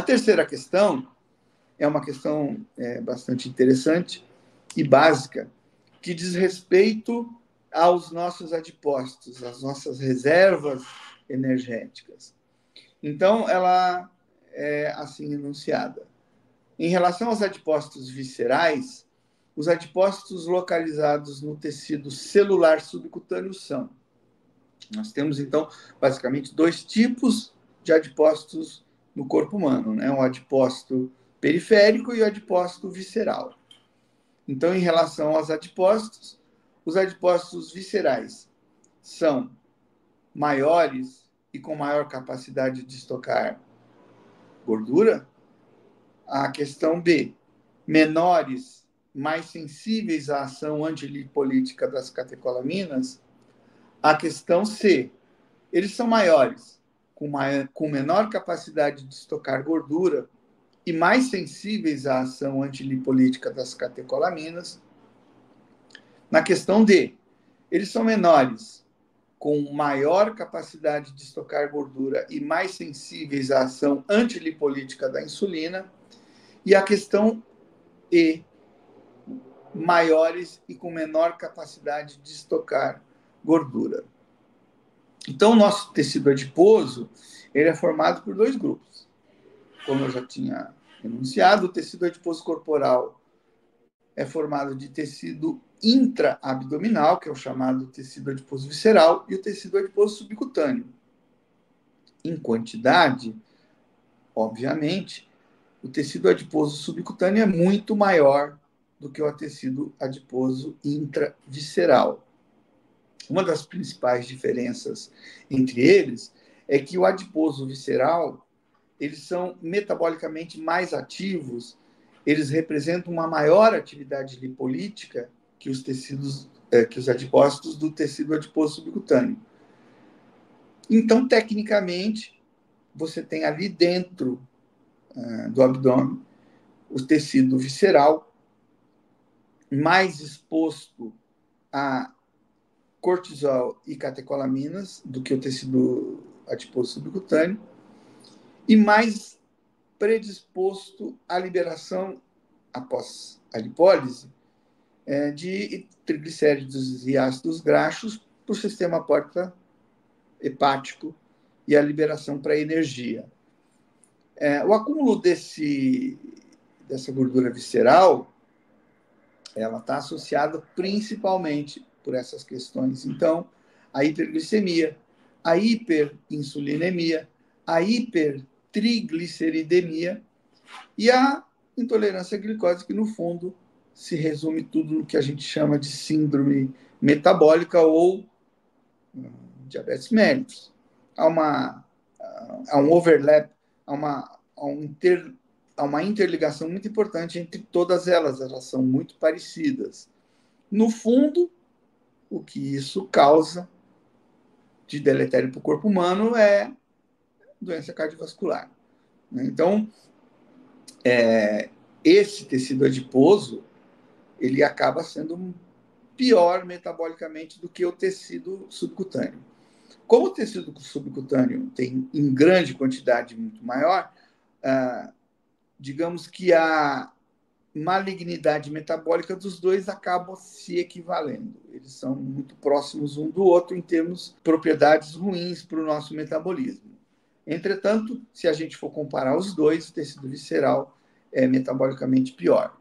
A terceira questão é uma questão bastante interessante e básica, que diz respeito aos nossos adipócitos, às nossas reservas energéticas. Então, ela é assim enunciada. Em relação aos adipócitos viscerais, os adipócitos localizados no tecido celular subcutâneo são. Nós temos, então, basicamente, dois tipos de adipócitos no corpo humano, né? O adipócito periférico e o adipócito visceral. Então, em relação aos adipócitos, os adipócitos viscerais são maiores e com maior capacidade de estocar gordura. A questão B, menores, mais sensíveis à ação antilipolítica das catecolaminas. A questão C, eles são maiores, com menor capacidade de estocar gordura e mais sensíveis à ação antilipolítica das catecolaminas. Na questão D, eles são menores, com maior capacidade de estocar gordura e mais sensíveis à ação antilipolítica da insulina. E a questão E, maiores e com menor capacidade de estocar gordura. Então, o nosso tecido adiposo ele é formado por dois grupos. Como eu já tinha enunciado, o tecido adiposo corporal é formado de tecido intraabdominal, que é o chamado tecido adiposo visceral, e o tecido adiposo subcutâneo. Em quantidade, obviamente, o tecido adiposo subcutâneo é muito maior do que o tecido adiposo intravisceral. Uma das principais diferenças entre eles é que o adiposo visceral, eles são metabolicamente mais ativos, eles representam uma maior atividade lipolítica que os tecidos, que os adipócitos do tecido adiposo subcutâneo. Então, tecnicamente, você tem ali dentro do abdômen o tecido visceral mais exposto a cortisol e catecolaminas do que o tecido adiposo subcutâneo e mais predisposto à liberação, após a lipólise, de triglicéridos e ácidos graxos para o sistema porta-hepático e a liberação para a energia. O acúmulo dessa gordura visceral, ela está associada principalmente por essas questões. Então, a hiperglicemia, a hiperinsulinemia, a hipertrigliceridemia e a intolerância à glicose, que, no fundo, se resume tudo no que a gente chama de síndrome metabólica ou diabetes mellitus. Há um overlap, há uma interligação muito importante entre todas elas são muito parecidas. No fundo, o que isso causa de deletério para o corpo humano é doença cardiovascular. Então, esse tecido adiposo, ele acaba sendo pior metabolicamente do que o tecido subcutâneo. Como o tecido subcutâneo tem em grande quantidade muito maior, digamos que a malignidade metabólica dos dois acaba se equivalendo. Eles são muito próximos um do outro em termos de propriedades ruins para o nosso metabolismo. Entretanto, se a gente for comparar os dois, o tecido visceral é metabolicamente pior.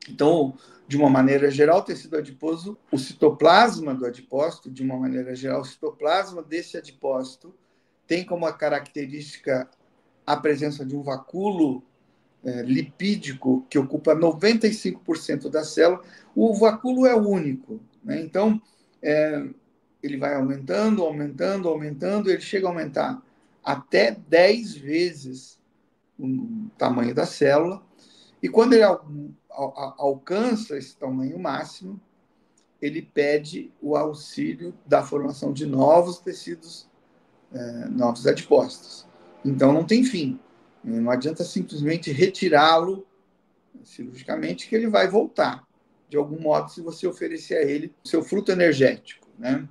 Então, de uma maneira geral, o tecido adiposo, o citoplasma do adipócito, de uma maneira geral, o citoplasma desse adipócito tem como característica a presença de um vacúolo lipídico que ocupa 95% da célula. O vacúolo é único, né? Então, ele vai aumentando, ele chega a aumentar até 10 vezes o tamanho da célula, e quando ele alcança esse tamanho máximo, ele pede o auxílio da formação de novos tecidos, novos adipócitos. Então, não tem fim. Não adianta simplesmente retirá-lo cirurgicamente, que ele vai voltar, de algum modo, se você oferecer a ele o seu fruto energético, né?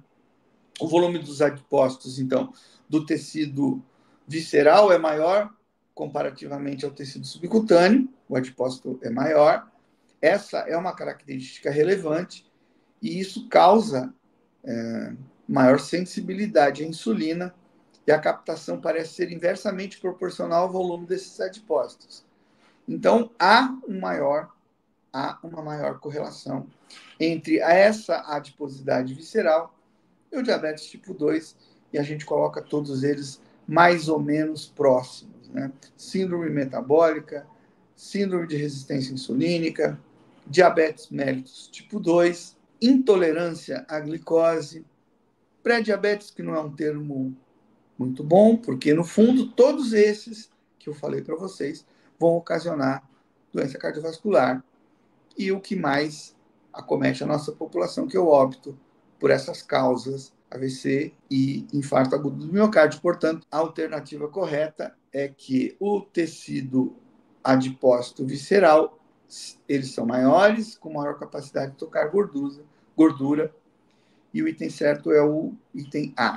O volume dos adipócitos, então, do tecido visceral é maior comparativamente ao tecido subcutâneo, o adipócito é maior. Essa é uma característica relevante e isso causa maior sensibilidade à insulina e a captação parece ser inversamente proporcional ao volume desses adipócitos. Então, há uma maior correlação entre essa adiposidade visceral e o diabetes tipo 2, e a gente coloca todos eles mais ou menos próximos, né? Síndrome metabólica, síndrome de resistência insulínica, diabetes mellitus tipo 2, intolerância à glicose, pré-diabetes, que não é um termo muito bom, porque, no fundo, todos esses que eu falei para vocês vão ocasionar doença cardiovascular. E o que mais acomete a nossa população, que é o óbito por essas causas, AVC e infarto agudo do miocárdio. Portanto, a alternativa correta é que o tecido adipócito visceral, eles são maiores, com maior capacidade de tocar gordura, e o item certo é o item A.